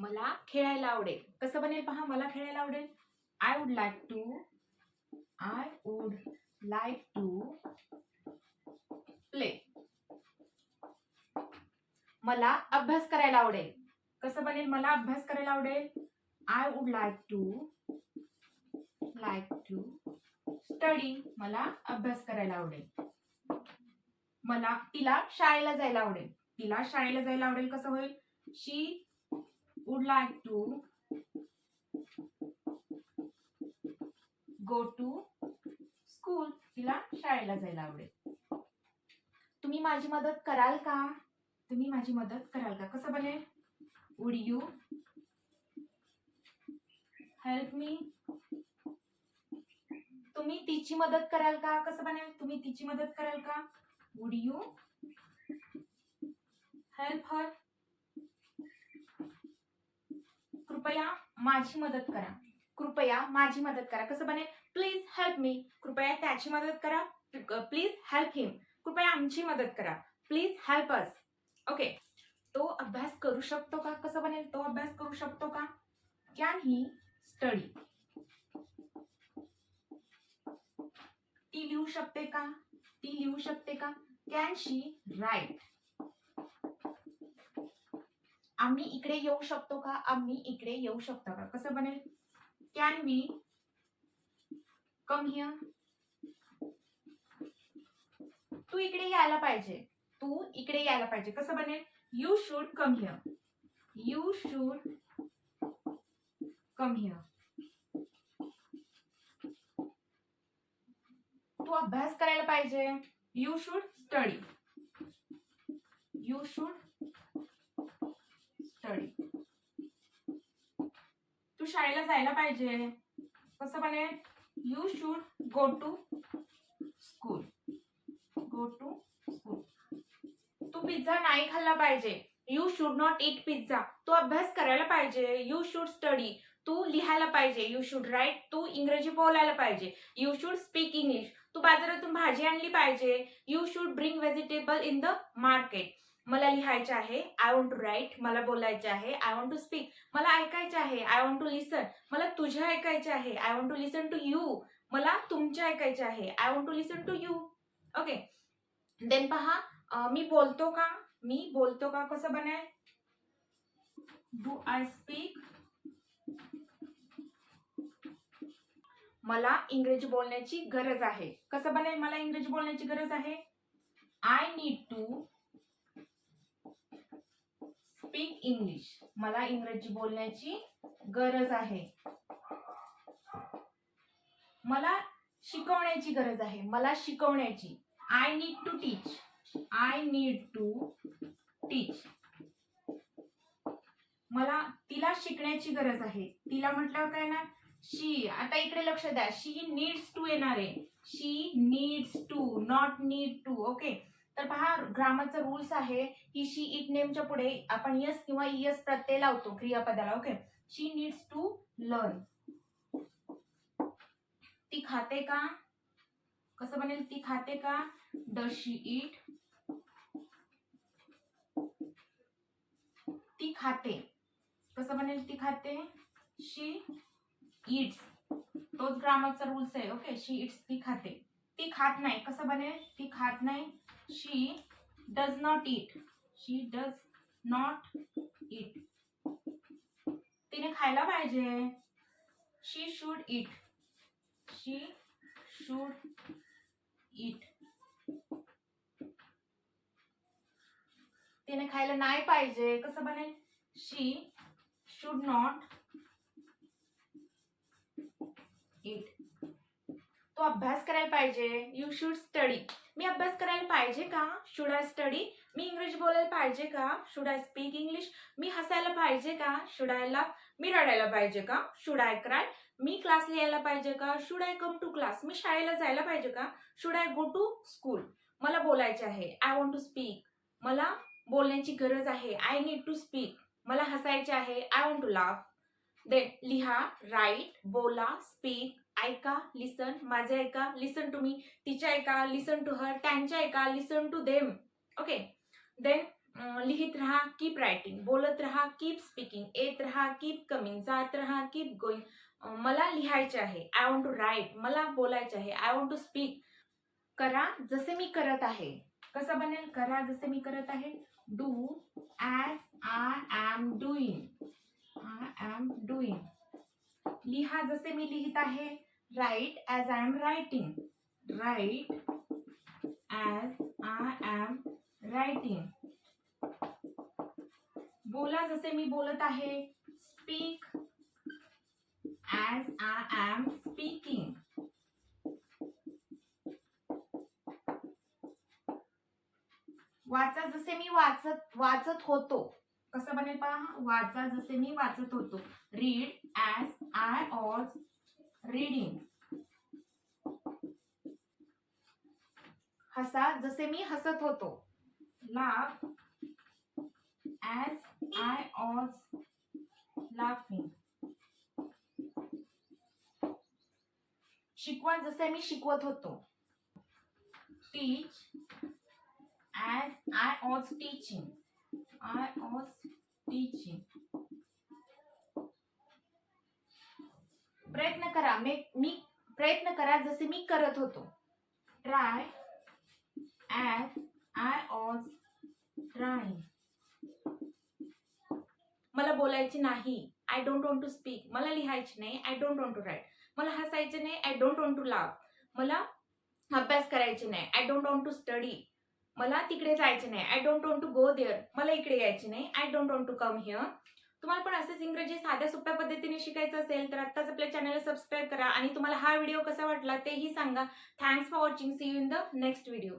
मला खेळायला आवडेल. कसं बनेल पहा, मला खेळायला आवडेल. I would like to play. मला अभ्यास करायला आवडेल. कसं बनेल, मला अभ्यास करायला आवडेल. I would like to study. मला अभ्यास करायला आवडेल. तिला शाळेला जायला आवडेल. तिला शाळेला जायला आवडेल. कसं होईल, she would like to go to school. तिला शाळेला जायला आवडेल. तुम्ही माझी मदत कराल का? तुम्ही माझी मदत कराल का? कसं बनेल, वुड यू हेल्प मी. तुम्ही तिची मदत कराल का? कसं बनेल, तुम्ही तिची मदत कराल का? Would you help her. कृपया माझी मदत करा. कृपया माझी मदत करा. कसं बनेल, प्लीज हेल्प मी. कृपया त्याची मदत करा. प्लीज हेल्प हिम. कृपया आमची मदत करा. Please help us. ओके. तो अभ्यास करू शकतो का? कसं बनेल, तो अभ्यास करू शकतो का? Can he study. ती लिहू शकते का? ती लिहू शकते का? Can she write. आम्ही इकडे येऊ शकतो का? आम्ही इकडे येऊ शकतो का? कसं बनेल, कॅन वी कम हिअर. तू इकडे यायला पाहिजे. तू इकडे यायला पाहिजे. कसं बनेल, you should come here. You should come here. तू अभ्यास करायला पाहिजे. You should study. You should study. तू शाळेला जायला पाहिजे. कसं बनेल, you should go to school. Go to school. तू पिझ्झा नाही खाल्ला पाहिजे. You should not eat pizza. तू अभ्यास करायला पाहिजे. You should study. तू लिहायला पाहिजे. You should right. तू इंग्रजी बोलायला पाहिजे. You should speak English. तू बाजारातून भाजी आणली पाहिजे. You should bring vegetable in the market. मला लिहायचे आहे. I want to write. मला बोलायचे आहे. I want to speak. मला ऐकायचे आहे. I want to listen. मला तुझे ऐकायचे आहे. I want to listen to you. मला तुमचे ऐकायचे आहे. I want to listen to you. Okay. Then पहा, मी बोलतो का? मी बोलतो का? कसं बनेल, डू आय स्पीक. मला इंग्रजी बोलण्याची गरज आहे. कसं बनेल, मला इंग्रजी बोलण्याची गरज आहे. I need to speak English. मला इंग्रजी बोलण्याची गरज आहे. मला शिकवण्याची गरज आहे. मला शिकवण्याची. I need to teach. I need to teach. तिला शिकण्याची गरज आहे. तिला म्हटल्यावर काय ना, शी. आता इकडे लक्ष द्या, शी नीड्स टू येणार आहे. She needs to, not need to. Okay. तर पहा, ग्रामरचा रूल्स आहे की शी इट नेमच्या पुढे आपण यस किंवा इयस प्रत्यय लावतो क्रियापदाला. Okay. She needs to learn. ती खाते का? कसं बनेल, ती खाते का? Does she eat. ती खाते. कसं बनेल, ती खाते. She eats. तोच ग्रामरचा रूल्स आहे. ओके. She eats. ती खाते. ती खात नाही. कसं बनेल, ती खात नाही. She does not eat. She does not eat. तिने खायला पाहिजे. She should eat. She should eat. तिने खायला नाही पाहिजे. कसं बनेल, शी शुड नॉट ईट. तो अभ्यास करायला पाहिजे. You should study. मी अभ्यास करायला पाहिजे का? Should I study. मी इंग्रजी बोलायला पाहिजे का? Should I speak English. मी हसायला पाहिजे का? Should I laugh. मी रडायला पाहिजे का? Should I cry. मी क्लास लिहायला पाहिजे का? Should I come to class. मी शाळेला जायला पाहिजे का? Should I go to school. मला बोलायचे आहे. I want to speak. मला बोलण्याची गरज आहे. I need to speak. मला हसायचे आहे. I want to laugh. Then लिहा, राईट, बोला, स्पीक, ऐका, लिसन. माझे ऐका, लिसन टू मी. तिचे ऐका, लिसन टू हर. त्यांचे ऐका, listen to them. Okay. Then लिहित राहा, कीप रायटिंग. बोलत राहा, कीप स्पीकिंग. येत राहा, कीप कमिंग. जात राहा, कीप गोईंग. मला लिहायचे आहे, आय वॉन्ट टू राईट. मला बोलायचे आहे, आय वॉन्ट टू स्पीक. करा जसे मी करत आहे. कसं बनेल? करा जसे मी करत आहे. Do as I am doing. I am doing. लिहा जसे मी लिहित आहे. Write as I am writing. Write as I am writing. बोला जसे मी बोलत आहे. Speak as I am speaking. वाचा जसे मी वाचत होतो. कसं बनेल पहा? वाचा जसे मी वाचत होतो. Read as I was reading. हसा जसे मी हसत होतो. Laugh as I was laughing. शिकवा जसे मी शिकवत होतो. Teach as I was teaching. I was teaching. प्रयत्न करा मी प्रयत्न करा जसे मी करत होतो. Try as I was trying. मला बोलायचे नाही. I don't want to speak. मला लिहायचे नाही. I don't want to write. मला हसायचे नाही. I don't want to laugh. मला अभ्यास करायचे नाही. I don't want to study. मला तिकडे जायचे नाही. I don't want to go there. मला इकडे यायचे नाही. I don't want to come here. तुम्हाला पण असेच इंग्रजी साध्या सोप्या पद्धतीने शिकायचं असेल तर आत्ताच आपल्या चॅनलला सबस्क्राईब करा आणि तुम्हाला हा व्हिडिओ कसा वाटला तेही सांगा. Thanks for watching. See you in the next video.